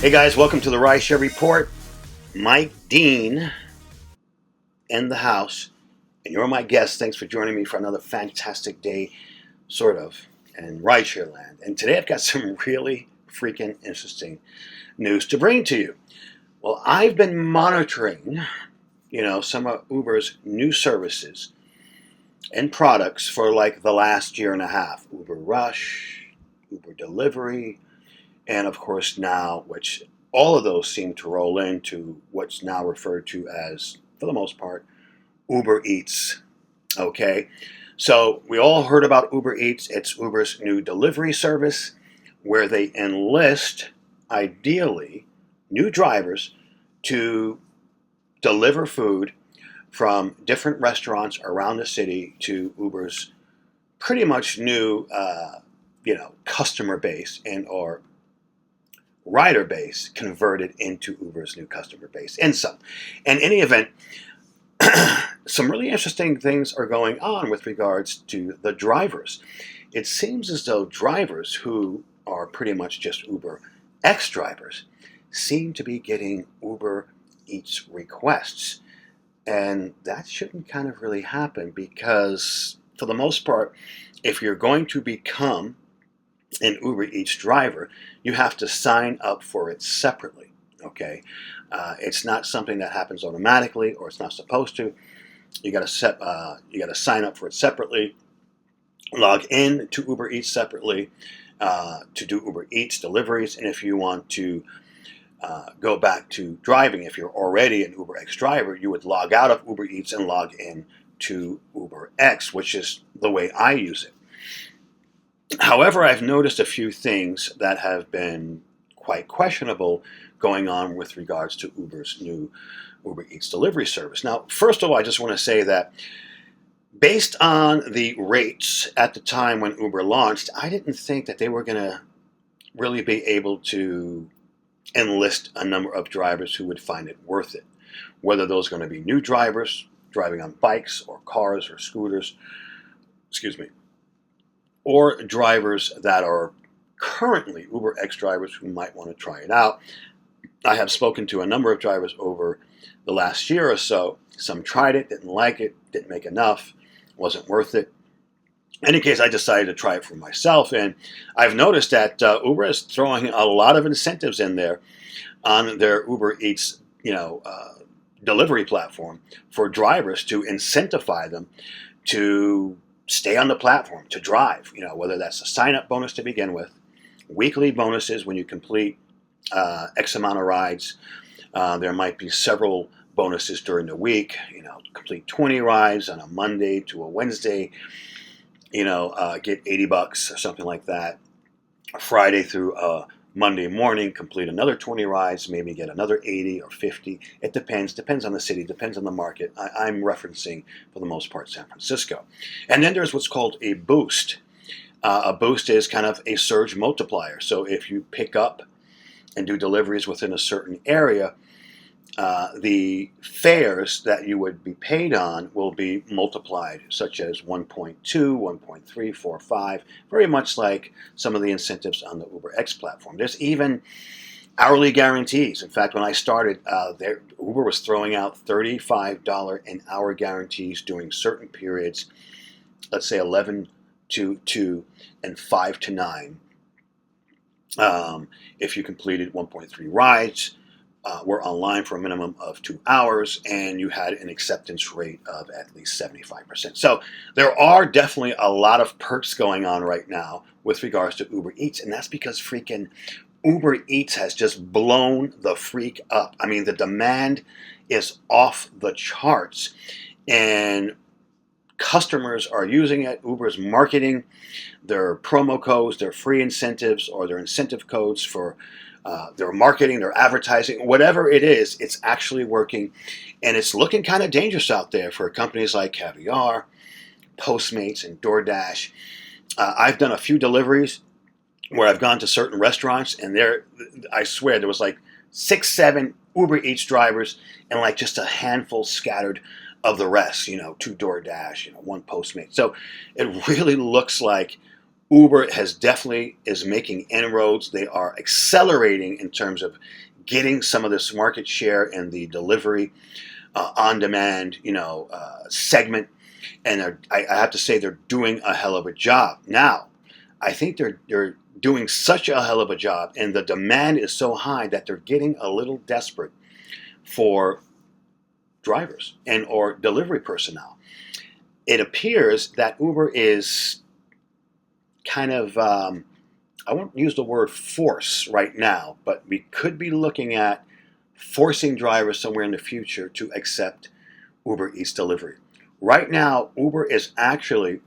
Hey guys, welcome to the Rideshare Report. Mike Dean in the house, and you're my guest. Thanks for joining me for another fantastic day, sort of, in Rideshare land. And today I've got some really freaking interesting news to bring to you. Well, I've been monitoring, some of Uber's new services and products for like the last year and a half. Uber Rush, Uber Delivery, and of course now, which all of those seem to roll into what's now referred to as, for the most part, UberEATS. Okay, so we all heard about UberEATS. It's Uber's new delivery service where they enlist, ideally, new drivers to deliver food from different restaurants around the city to Uber's pretty much new, customer base and or rider base converted into Uber's new customer base. And in any event, some really interesting things are going on with regards to the drivers. It seems as though drivers who are pretty much just UberX drivers seem to be getting UberEATS requests. And that shouldn't kind of really happen because, for the most part, if you're going to become an UberEATS driver, you have to sign up for it separately. Okay, it's not something that happens automatically, or it's not supposed to. You got to sign up for it separately, log in to UberEATS separately to do UberEATS deliveries, and if you want to go back to driving, if you're already an UberX driver, you would log out of UberEATS and log in to UberX, which is the way I use it. However, I've noticed a few things that have been quite questionable going on with regards to Uber's new UberEATS delivery service. Now, first of all, I just want to say that based on the rates at the time when Uber launched, I didn't think that they were going to really be able to enlist a number of drivers who would find it worth it. Whether those are going to be new drivers driving on bikes or cars or scooters, or drivers that are currently UberX drivers who might want to try it out. I have spoken to a number of drivers over the last year or so. Some tried it, didn't like it, didn't make enough, wasn't worth it. In any case, I decided to try it for myself, and I've noticed that Uber is throwing a lot of incentives in there on their UberEATS, delivery platform for drivers to incentivize them to stay on the platform, to drive, whether that's a sign-up bonus to begin with, weekly bonuses when you complete X amount of rides. There might be several bonuses during the week, complete 20 rides on a Monday to a Wednesday, get $80 or something like that. Friday through Monday morning, complete another 20 rides, maybe get another 80 or 50. It depends on the city, depends on the market. I'm referencing, for the most part, San Francisco. And then there's what's called a boost. A boost is kind of a surge multiplier. So if you pick up and do deliveries within a certain area, the fares that you would be paid on will be multiplied, such as 1.2, 1.3, 4, 5, very much like some of the incentives on the UberX platform. There's even hourly guarantees. In fact, when I started, Uber was throwing out $35 an hour guarantees during certain periods, let's say 11 to 2 and 5 to 9. If you completed 1.3 rides, were online for a minimum of 2 hours, and you had an acceptance rate of at least 75%. So there are definitely a lot of perks going on right now with regards to UberEATS, and that's because freaking UberEATS has just blown the freak up. I mean, the demand is off the charts, and customers are using it. Uber's marketing their promo codes, their free incentives, or their incentive codes for their marketing, their advertising, whatever it is, it's actually working. And it's looking kind of dangerous out there for companies like Caviar, Postmates, and DoorDash. I've done a few deliveries where I've gone to certain restaurants, and I swear there was like 6, 7 UberEATS drivers and like just a handful scattered of the rest, 2 DoorDash, 1 Postmate. So it really looks like Uber has definitely is making inroads. They are accelerating in terms of getting some of this market share in the delivery on demand, segment. And I have to say they're doing a hell of a job. Now, I think they're doing such a hell of a job, and the demand is so high that they're getting a little desperate for drivers and or delivery personnel. It appears that Uber is kind of I won't use the word force right now, but we could be looking at forcing drivers somewhere in the future to accept Uber Eats delivery. Right now, Uber is actually,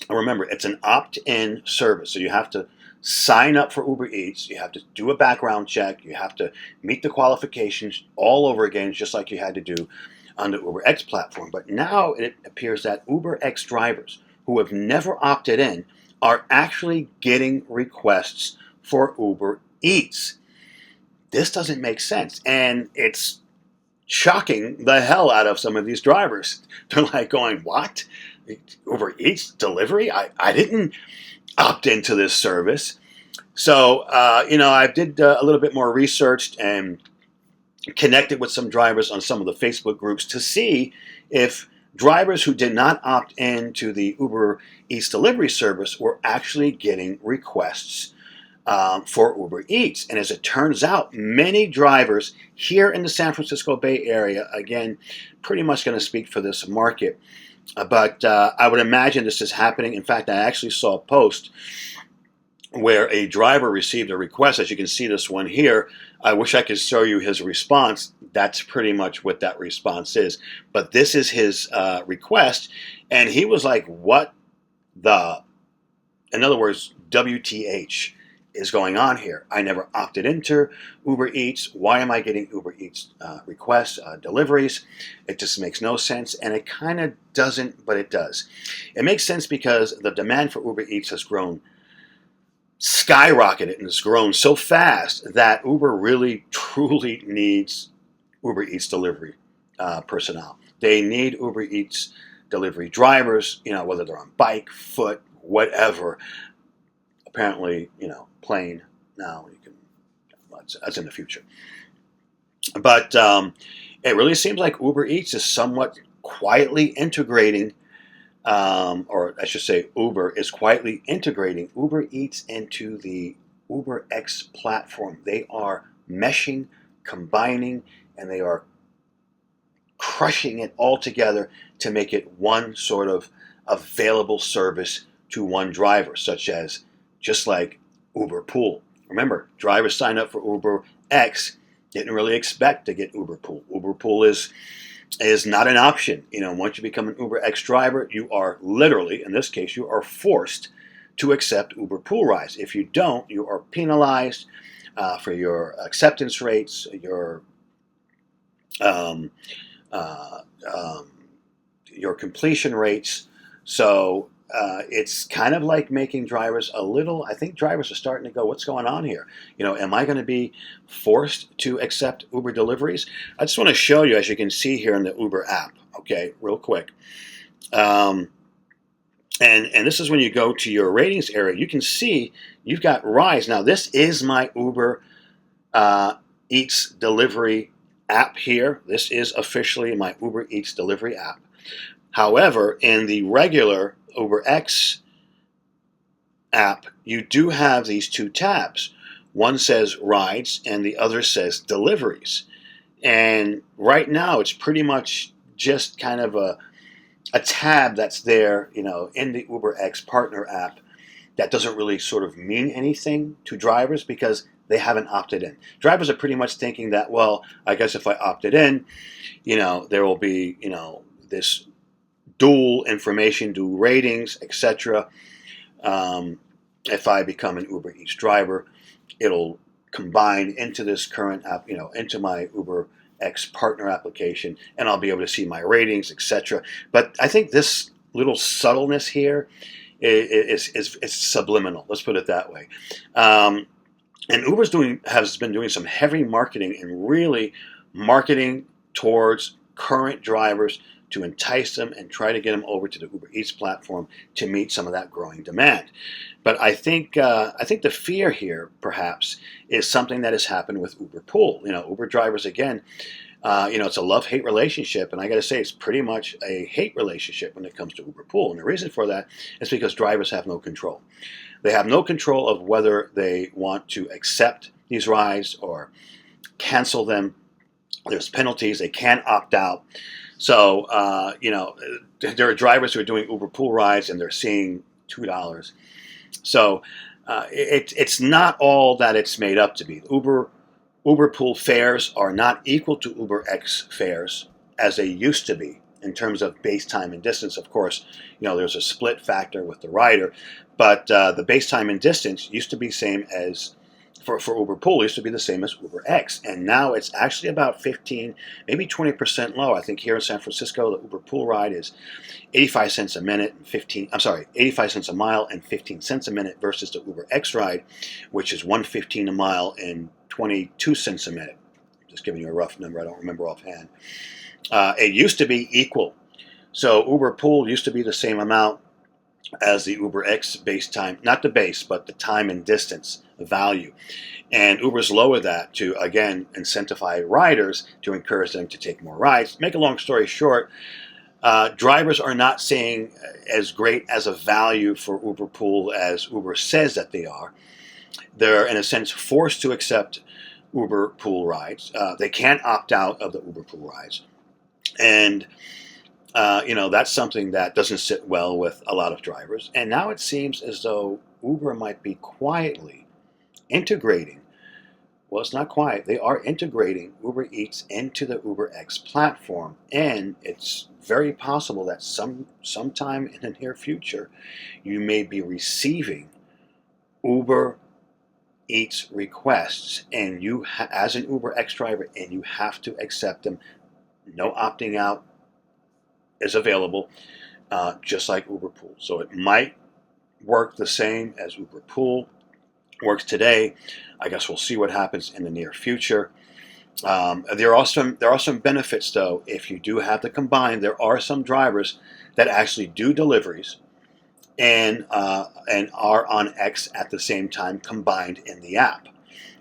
remember, it's an opt-in service. So you have to sign up for Uber Eats. You have to do a background check. You have to meet the qualifications all over again, just like you had to do on the UberX platform. But now it appears that UberX drivers who have never opted in are actually getting requests for Uber Eats. This doesn't make sense. And it's shocking the hell out of some of these drivers. They're like going, what? Uber Eats delivery? I didn't opt into this service. So, I did a little bit more research and connected with some drivers on some of the Facebook groups to see if drivers who did not opt in to the Uber Eats delivery service were actually getting requests for Uber Eats. And as it turns out, many drivers here in the San Francisco Bay Area, again, pretty much going to speak for this market, but I would imagine this is happening. In fact, I actually saw a post where a driver received a request. As you can see this one here, I wish I could show you his response. That's pretty much what that response is. But this is his request, and he was like, what the, in other words, WTH is going on here? I never opted into Uber Eats. Why am I getting Uber Eats requests, deliveries? It just makes no sense, and it kind of doesn't, but it does. It makes sense because the demand for Uber Eats has grown, skyrocketed, and has grown so fast that Uber really, truly needs Uber Eats delivery personnel. They need Uber Eats delivery drivers, whether they're on bike, foot, whatever. Apparently, plane now. That's in the future. But it really seems like Uber Eats is somewhat quietly integrating, or I should say Uber is quietly integrating Uber Eats into the UberX platform. They are meshing, combining, and they are crushing it all together to make it one sort of available service to one driver, such as just like Uberpool. Remember, drivers sign up for UberX didn't really expect to get Uberpool. Uberpool is not an option. Once you become an UberX driver, you are literally, in this case, you are forced to accept Uberpool rides. If you don't, you are penalized for your acceptance rates, your completion rates. So it's kind of like making drivers a little, I think drivers are starting to go, what's going on here? Am I going to be forced to accept Uber deliveries? I just want to show you, as you can see here in the Uber app, okay, real quick. And this is when you go to your ratings area. You can see you've got rides. Now, this is my Uber Eats delivery app here. This is officially my Uber Eats delivery app. However, in the regular UberX app, you do have these two tabs. One says rides and the other says deliveries. And right now it's pretty much just kind of a tab that's there, in the UberX partner app that doesn't really sort of mean anything to drivers because they haven't opted in. Drivers are pretty much thinking that, well, I guess if I opted in, there will be, this dual information, dual ratings, etc. If I become an Uber Eats driver, it'll combine into this current app, into my UberX partner application, and I'll be able to see my ratings, etc. But I think this little subtleness here is subliminal. Let's put it that way. And Uber's has been doing some heavy marketing and really marketing towards current drivers to entice them and try to get them over to the Uber Eats platform to meet some of that growing demand. But I think the fear here, perhaps, is something that has happened with Uberpool. Uber drivers again. It's a love-hate relationship, and I got to say, it's pretty much a hate relationship when it comes to Uberpool. And the reason for that is because drivers have no control. They have no control of whether they want to accept these rides or cancel them. There's penalties. They can't opt out. So, there are drivers who are doing Uberpool rides and they're seeing $2. So, it's not all that it's made up to be. Uberpool fares are not equal to UberX fares as they used to be in terms of base time and distance. Of course, there's a split factor with the rider, but the base time and distance used to be same as for Uberpool used to be the same as UberX, and now it's actually about 15, maybe 20% lower. I think here in San Francisco, the Uberpool ride is 85 cents a minute and 85 cents a mile and 15 cents a minute versus the UberX ride, which is 115 a mile and 22 cents a minute. Just giving you a rough number, I don't remember offhand. It used to be equal. So Uberpool used to be the same amount as the UberX base time, not the base, but the time and distance value. And Uber's lowered that to, again, incentivize riders to encourage them to take more rides. Make a long story short, drivers are not seeing as great as a value for Uberpool as Uber says that they are. They're, in a sense, forced to accept Uberpool rides. They can't opt out of the Uberpool rides. And that's something that doesn't sit well with a lot of drivers. And now it seems as though Uber might be quietly integrating. Well, it's not quiet. They are integrating Uber Eats into the UberX platform. And it's very possible that sometime in the near future, you may be receiving Uber Eats requests, and you, as an UberX driver, and you have to accept them. No opting out is available, just like Uberpool. So it might work the same as Uberpool works today. I guess we'll see what happens in the near future. There are some benefits, though. If you do have the combined, there are some drivers that actually do deliveries and are on X at the same time combined in the app.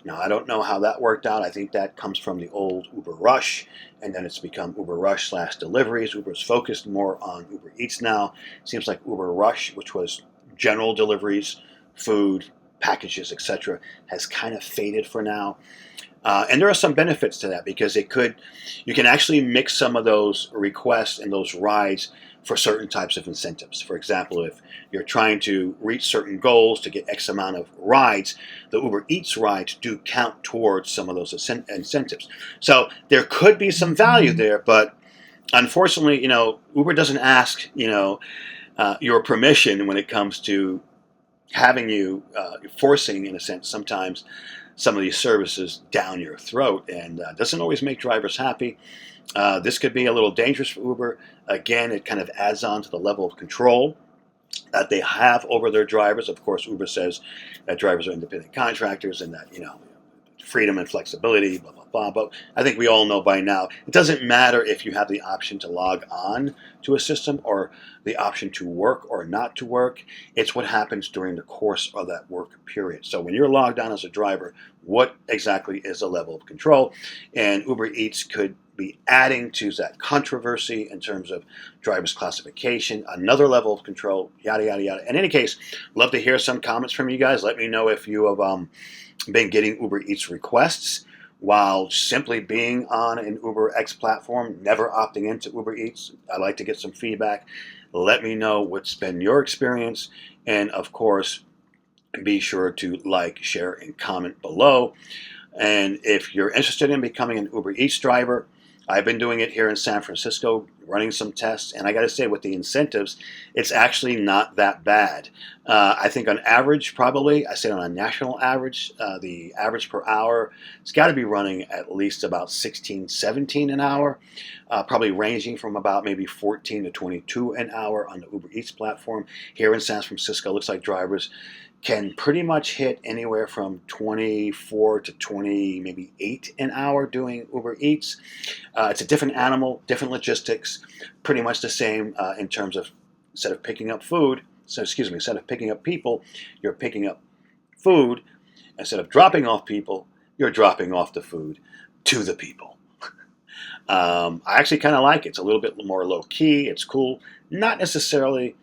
Now, I don't know how that worked out. I think that comes from the old Uber Rush, and then it's become Uber Rush / deliveries. Uber's focused more on Uber Eats now. It seems like Uber Rush, which was general deliveries, food, packages, etc., has kind of faded for now. And there are some benefits to that because you can actually mix some of those requests and those rides for certain types of incentives. For example, if you're trying to reach certain goals to get X amount of rides, the Uber Eats rides do count towards some of those incentives. So there could be some value there, but unfortunately, Uber doesn't ask, your permission when it comes to having you forcing, in a sense, sometimes some of these services down your throat, and doesn't always make drivers happy. This could be a little dangerous for Uber. Again, it kind of adds on to the level of control that they have over their drivers. Of course, Uber says that drivers are independent contractors and that, freedom and flexibility, blah, blah, blah. But I think we all know by now, it doesn't matter if you have the option to log on to a system or the option to work or not to work. It's what happens during the course of that work period. So when you're logged on as a driver, what exactly is the level of control? And Uber Eats could be adding to that controversy in terms of driver's classification, another level of control, yada, yada, yada. In any case, love to hear some comments from you guys. Let me know if you have been getting Uber Eats requests while simply being on an UberX platform, never opting into Uber Eats. I'd like to get some feedback. Let me know what's been your experience. And of course, be sure to like, share, and comment below. And if you're interested in becoming an Uber Eats driver, I've been doing it here in San Francisco, running some tests, and I got to say, with the incentives, it's actually not that bad. I think on average, probably, I say on a national average, the average per hour, it's got to be running at least about 16, 17 an hour, probably ranging from about maybe 14 to 22 an hour on the Uber Eats platform. Here in San Francisco, looks like drivers can pretty much hit anywhere from 24 to 20, maybe 8 an hour doing Uber Eats. It's a different animal, different logistics, pretty much the same in terms of instead of picking up food, instead of picking up people, you're picking up food. Instead of dropping off people, you're dropping off the food to the people. I actually kind of like it. It's a little bit more low key. It's cool. Not necessarily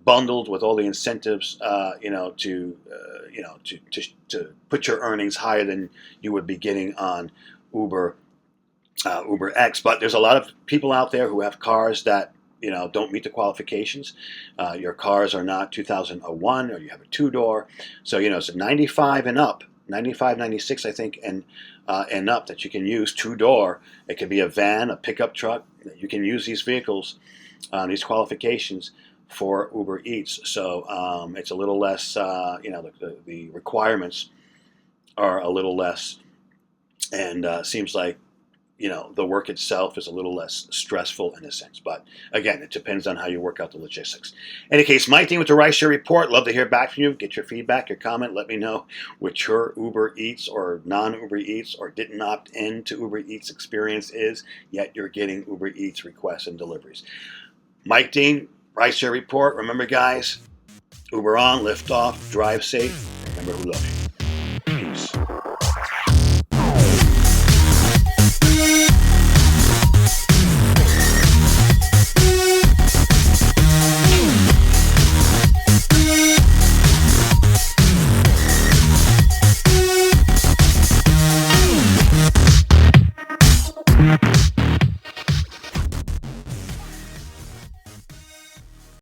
bundled with all the incentives, to put your earnings higher than you would be getting on UberX. But there's a lot of people out there who have cars that don't meet the qualifications. Your cars are not 2001, or you have a two-door, so it's a 95 and up, 95, 96, I think, and up that you can use two-door. It could be a van, a pickup truck. You can use these vehicles, these qualifications for Uber Eats. So it's a little less, the requirements are a little less, and seems like, the work itself is a little less stressful in a sense. But again, it depends on how you work out the logistics. In any case, Mike Dean with the Rideshare Report. Love to hear back from you. Get your feedback, your comment. Let me know what your Uber Eats or non-Uber Eats or didn't opt in to Uber Eats experience is, yet you're getting Uber Eats requests and deliveries. Mike Dean, Rideshare Report. Remember, guys, Uber on, lift off, drive safe. Remember who loves you.